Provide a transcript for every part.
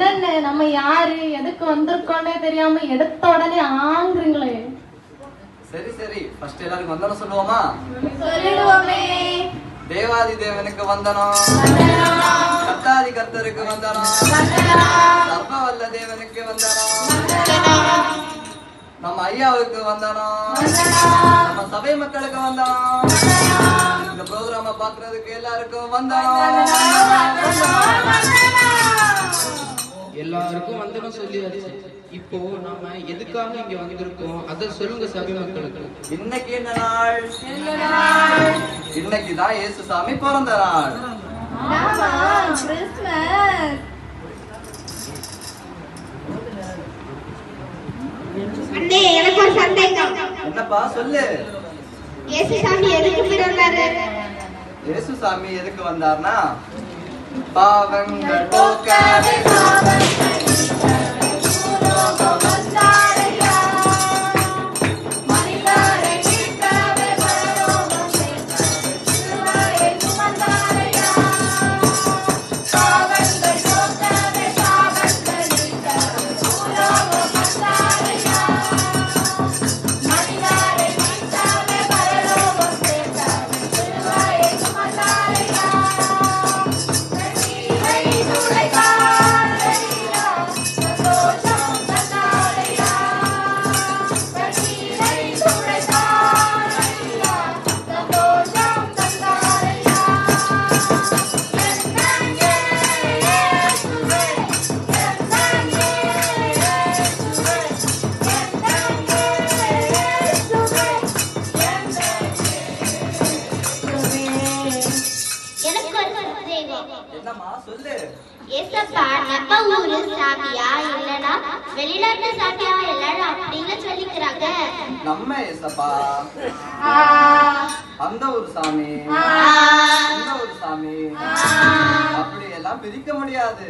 என்னென்ன நம்ம யாரு எதுக்கு வந்திருக்கோன்னே தெரியாம எடுத்த உடனே ஆங்குறீங்களே. சரி சரி, ஃபர்ஸ்ட் எல்லாருக்கும் வந்தனம் சொல்லுவோமா? சொல்லிடுவோமே. தேவாதி தேவனுக்கு வந்தனம், கர்த்தாதி கர்த்தருக்கு வந்தனம், சர்வவல்ல தேவனுக்கு வந்தனம், நம்ம ஐயாவுக்கு வந்தனம், நம்ம சபை மக்களுக்கு வந்தனம், இந்த ப்ரோக்ராம பாக்குறதுக்கு எல்லாருக்கும் வந்தனம். எல்லாருக்கும் வந்தனம் சொல்லியாச்சு. இப்போ நாம எதுக்காக இங்க வந்திருக்கோம் அத சொல்லுங்க சபை மக்களுக்கு. இன்னைக்கு என்ன நாள்? இன்னைக்கு தான் இயேசு சாமி பிறந்த நாள். அண்ணே, எனக்கு ஒரு சந்தேகம். என்னப்பா சொல்லு. இயேசு சாமி எதுக்கு பிறந்தாரு? இயேசு சாமி எதுக்கு வந்தார்னா, பாவங்கள் போக்கவே வெளிநாட்டு சாமியா எல்லாரும் அப்படின்னு சொல்லிக்கிறாங்க. நம்ம ஏசப்பா அந்த ஒரு சாமி இந்த ஒரு சாமி அப்படி எல்லாம் பிரிக்க முடியாது.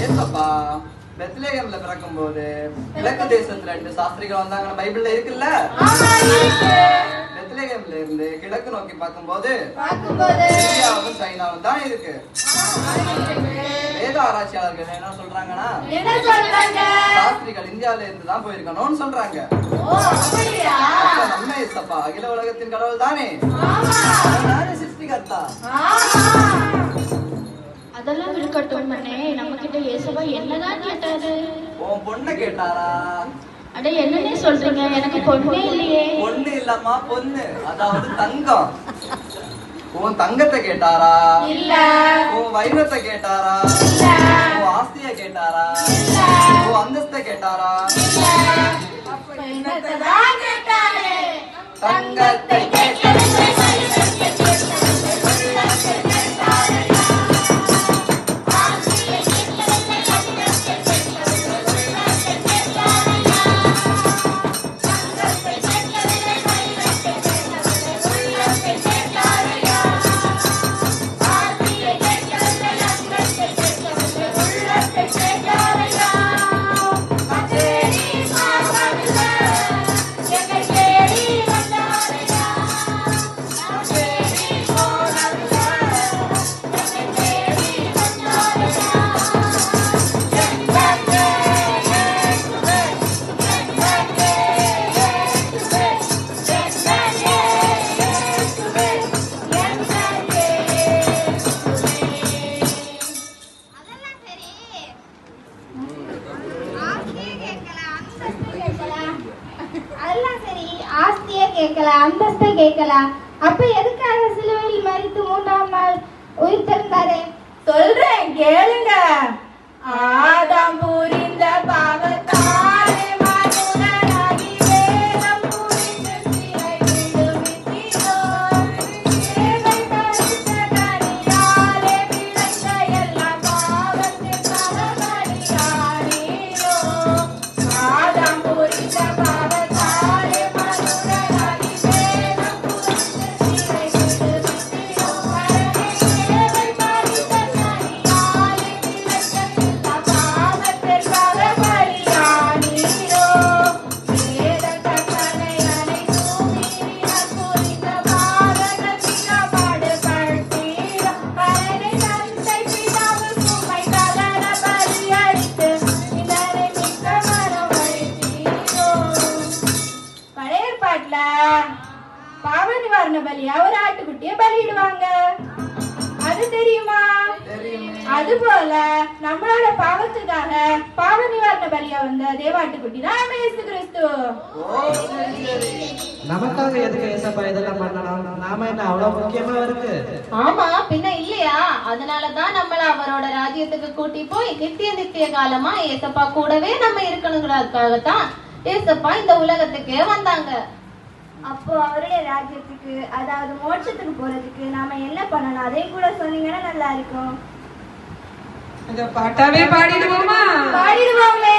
ஏசப்பா பெத்லகேம்ல பிறக்கும் போது கிழக்கு தேசத்துல 2 சாஸ்திரிகள் வந்தாங்க, பைபிள்ல இருக்குல்ல. பெத்லகேம்ல இருந்து கிழக்கு நோக்கி பார்க்கும்போது இந்தியாவும் சைனாவும் தான் இருக்கு. வேத ஆராய்ச்சியாளர்கள் என்ன சொல்றாங்கன்னா, சாஸ்திரிகள் இந்தியாவில இருந்து தான் போயிருக்கணும்னு சொல்றாங்க. நம்ம ஏசப்பா அகில உலகத்தின் கடவுள் தானே, சிருஷ்டிகர்த்தா. அதெல்லாம் இருக்கட்டும் அண்ணே, நம்ம கிட்ட இயேசுவா என்னதான் கேட்டாரு? உன் பொண்ணு கேட்டாரா? அட என்னன்னே சொல்றீங்க, எனக்கு பொண்ணே இல்லையே. பொண்ணு இல்லம்மா, பொண்ணு, அதாவது தங்கம். உன் தங்கத்தை கேட்டாரா? இல்ல. உன் வைரத்தை கேட்டாரா? இல்ல. உன் ஆஸ்திய கேட்டாரா? இல்ல. உன் அந்தஸ்தை கேட்டாரா? இல்ல. அப்ப என்னதான் கேட்டாரு? தங்கத்தை கேட்டாரு. அந்தஸ்தை கேட்கலாம். அப்ப எதுக்காக சிலுவையில் மரித்து 3ஆம் நாள் உயிர் தெழுந்தாரு? சொல்றேன் கேளுங்க. ஆதாம் புரிந்த பாவத்தாலே மனுஷனாகி வேதம் புரிந்து சிறை விடுவித்தீரோ. சேவை தரித்த கனியாலே விளைந்த எல்லா பாவத்தின் பலபலியானீரோ. ஆதாம் புரிந்த பாவத்தாலே மனுஷனாகி வேதம் புரிந்து சிறை விடுவித்தீரோ. சேவை பரித்த நிவாரண பலியா ஒரு ஆட்டுக்குட்டிய பலியிடுவாங்க. அது தெரியுமா? அது போல நம்மளோட பாவத்துக்காக பாவ நிவாரண பலியா வந்த தேவாட்டுக்குட்டி தான் நம்ம இயேசு கிறிஸ்து. நமக்காக எதுக்கு ஏசப்பா இதெல்லாம் பண்ணலாம்? நாம என்ன அவ்வளவு முக்கியமா இருக்கு? ஆமா, பின்ன இல்லையா? அதனாலதான் நம்மள அவரோட ராஜ்யத்துக்கு கூட்டி போய் நித்திய காலமா ஏசப்பா கூடவே நம்ம இருக்கணுங்கிறதுக்காகத்தான் ஏசப்பா இந்த உலகத்துக்கே வந்தாங்க. அப்போ அவருடைய ராஜ்யத்துக்கு, அதாவது மோட்சத்துக்கு போறதுக்கு நாம என்ன பண்ணணும்? அதையும் கூட சொன்னீங்கன்னா நல்லா இருக்கும். அந்த பாட்டாவே பாடிடுவோமா? பாடிடுவோங்களே.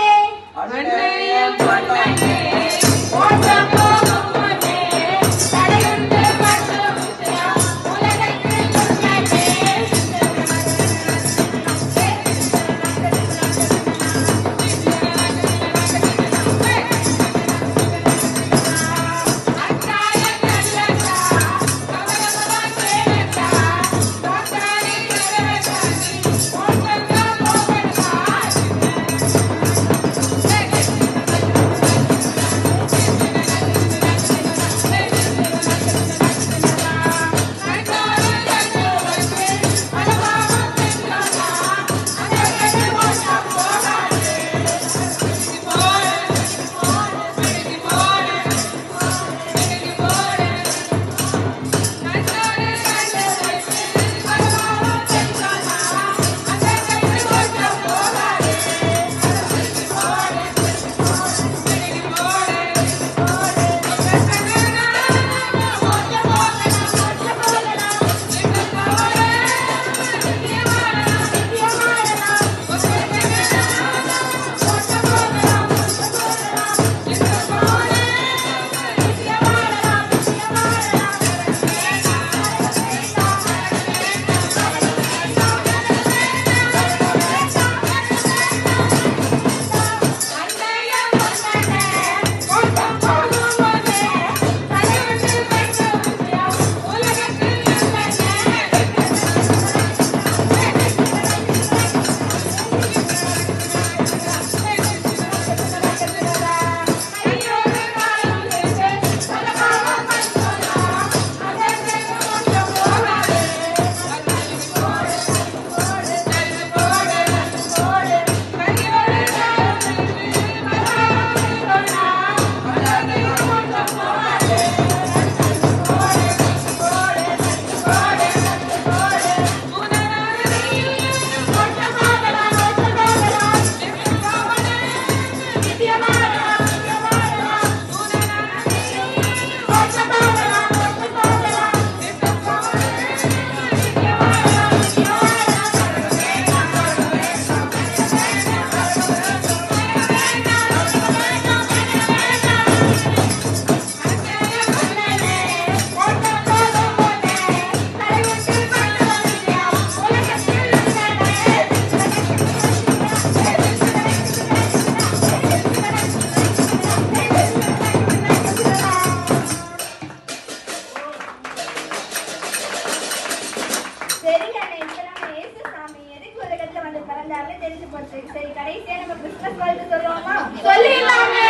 சரி, கடைசியா நம்ம கிறிஸ்துமஸ் வாழ்த்து சொல்லுவோமா? சொல்லிடலாமே.